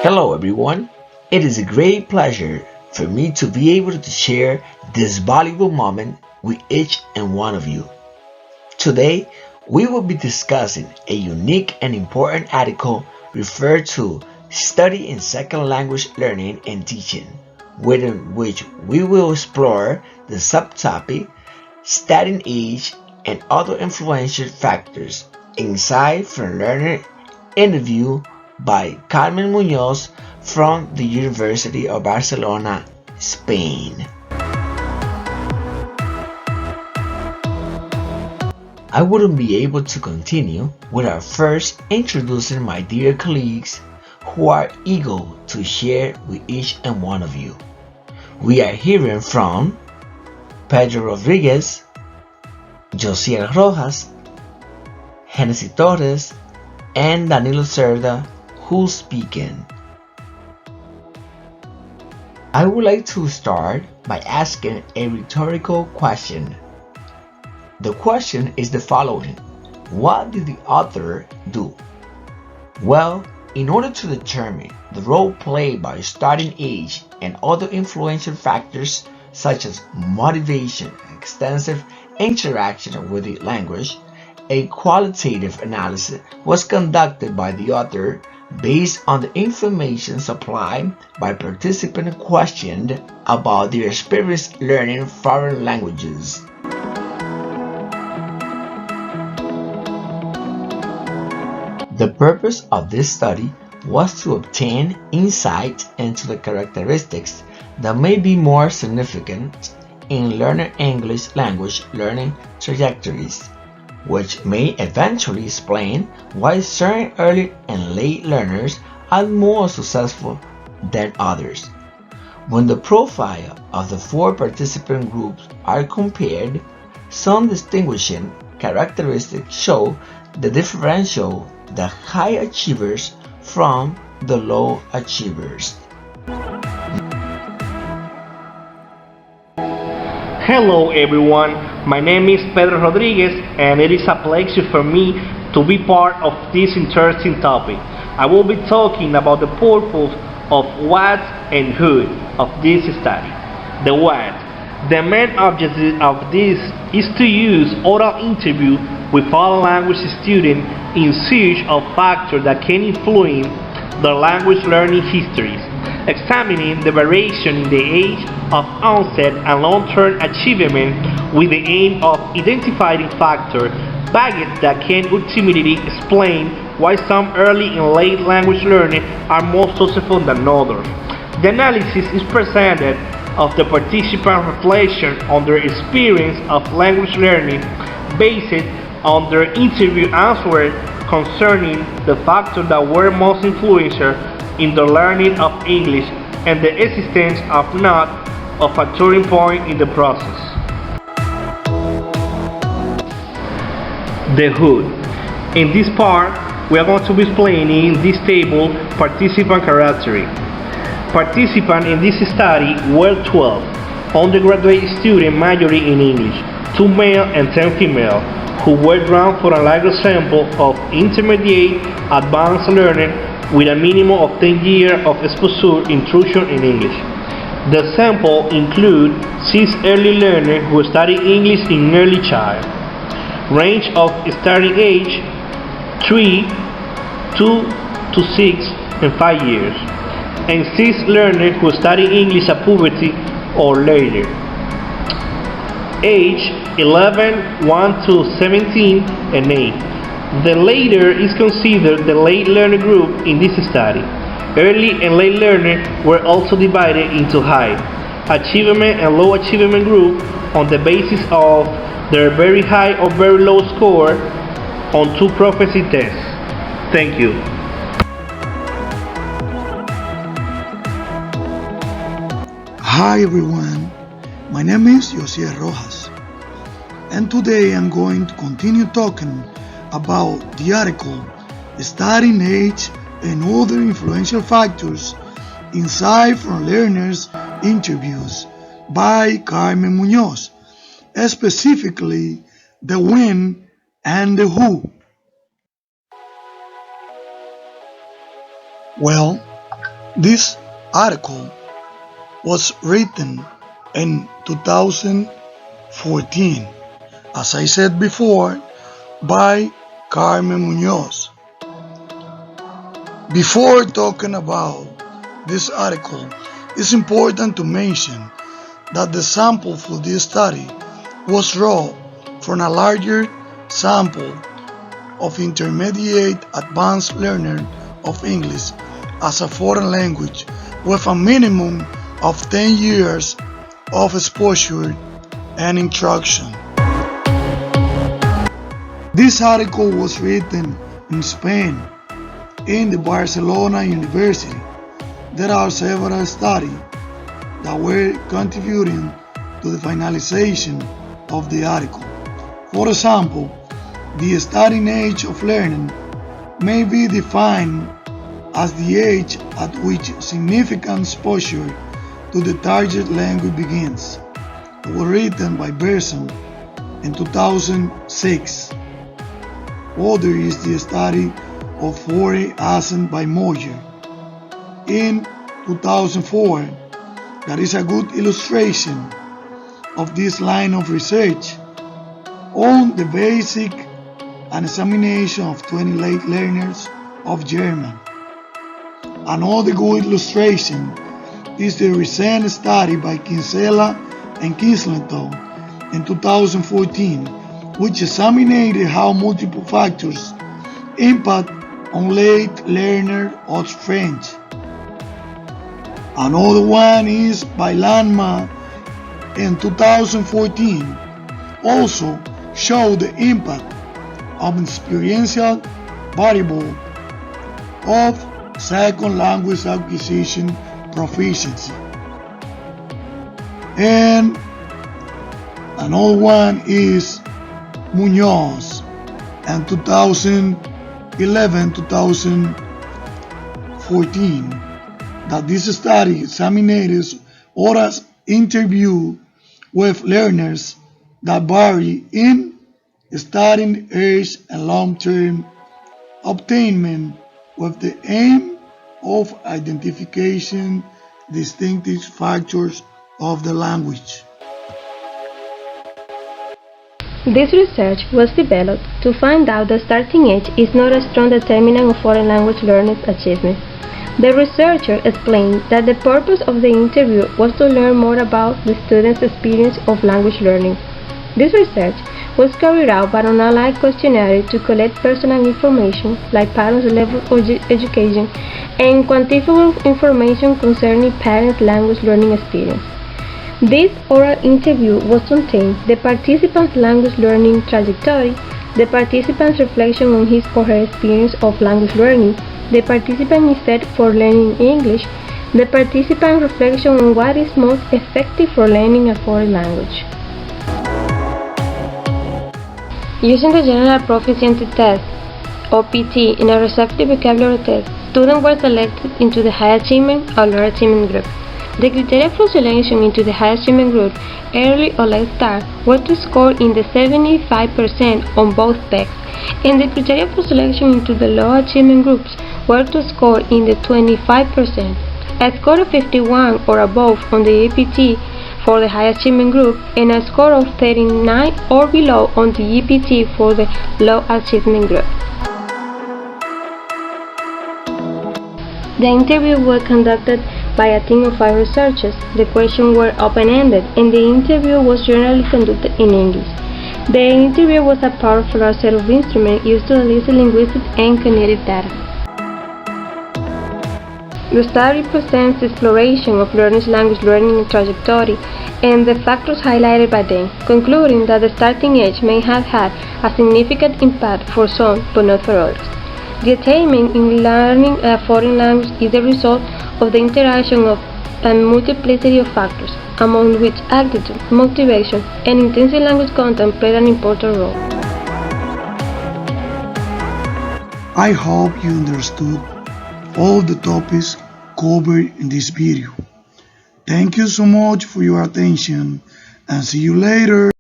Hello everyone. It is a great pleasure for me to be able to share this valuable moment with each and one of you. Today, we will be discussing a unique and important article referred to Study in Second Language Learning and Teaching, within which we will explore the subtopic Studying Age and Other Influential Factors Insight from Learner interview by Carmen Muñoz from the University of Barcelona, Spain. I wouldn't be able to continue without first introducing my dear colleagues who are eager to share with each and one of you. We are hearing from Pedro Rodriguez, Josiel Rojas, Genesis Torres, and Danilo Cerda, who's speaking. I would like to start by asking a rhetorical question. The question is the following: what did the author do? Well, in order to determine the role played by starting age and other influential factors such as motivation and extensive interaction with the language, a qualitative analysis was conducted by the author based on the information supplied by participants questioned about their experience learning foreign languages. The purpose of this study was to obtain insight into the characteristics that may be more significant in learner English language learning trajectories, which may eventually explain why certain early and late learners are more successful than others. When the profile of the four participant groups are compared, some distinguishing characteristics show the differential the high achievers from the low achievers. Hello everyone, my name is Pedro Rodriguez and it is a pleasure for me to be part of this interesting topic. I will be talking about the purpose of what and who of this study. The what. The main objective of this is to use oral interview with foreign language students in search of factors that can influence their language learning histories, examining the variation in the age of onset and long-term achievement with the aim of identifying factors that can ultimately explain why some early and late language learners are more successful than others. The analysis is presented of the participant reflection on their experience of language learning based on their interview answers concerning the factors that were most influential in the learning of English and the existence of not of a turning point in the process. The who. In this part, we are going to be explaining this table participant characteristics. Participants in this study were 12 undergraduate students majoring in English, 2 male and 10 female, who were drawn for a larger sample of intermediate advanced learners with a minimum of 10 years of exposure instruction in English. The sample includes 6 early learners who study English in early child. Range of starting age 3, 2 to 6 and 5 years. And 6 learners who study English at puberty or later. Age 11, 1 to 17 and 8. The later is considered the late learner group in this study. Early and late learners were also divided into high achievement and low achievement group on the basis of their very high or very low score on 2 proficiency tests. Thank you. Hi everyone, my name is Josiel Rojas, and today I'm going to continue talking about the article Studying Age and Other Influential Factors Insight from Learners Interviews by Carmen Muñoz, specifically the when and the who. Well, This article was written in 2014, as I said before, by Carmen Muñoz. Before talking about this article, it's important to mention that the sample for this study was drawn from a larger sample of intermediate advanced learners of English as a foreign language with a minimum of 10 years of exposure and instruction. This article was written in Spain, in the Barcelona University. There are several studies that were contributing to the finalization of the article. For example, the starting age of learning may be defined as the age at which significant exposure to the target language begins. It was written by Berson in 2006. Other is the study of foreign accent by Moyer in 2004. That is a good illustration of this line of research on the basic and examination of 20 late learners of German. Another good illustration is the recent study by Kinsella and Kinsleton in 2014, which examined how multiple factors impact on late learner of French. Another one is by Landman in 2014, also showed the impact of experiential variable of second language acquisition proficiency. And another one is Muñoz in 2011-2014, that this study examined horas interview with learners that vary in starting age and long-term obtainment with the aim of identification distinctive factors of the language. This research was developed to find out that starting age is not a strong determinant of foreign language learners' achievement. The researcher explained that the purpose of the interview was to learn more about the students' experience of language learning. This research was carried out by an online questionnaire to collect personal information like parents' level of education and quantifiable information concerning parents' language learning experience. This oral interview was to obtain the participant's language learning trajectory, the participant's reflection on his or her experience of language learning, the participant's effort for learning English, the participant's reflection on what is most effective for learning a foreign language. Using the General Proficiency Test, or PT, in a receptive vocabulary test, students were selected into the High Achievement or Low Achievement group. The criteria for selection into the High Achievement group, early or late start, were to score in the 75% on both pegs, and the criteria for selection into the Low Achievement groups were to score in the 25%. A score of 51 or above on the APT for the High Achievement group, and a score of 39 or below on the EPT for the Low Achievement group. The interview was conducted by a team of 5 researchers. The questions were open-ended, and the interview was generally conducted in English. The interview was a powerful set of instruments used to elicit linguistic and cognitive data. The study presents the exploration of learners' language learning trajectory and the factors highlighted by them, concluding that the starting age may have had a significant impact for some but not for others. The attainment in learning a foreign language is the result of the interaction of a multiplicity of factors, among which attitude, motivation, and intensive language content played an important role. I hope you understood all the topics covered in this video. Thank you so much for your attention and see you later.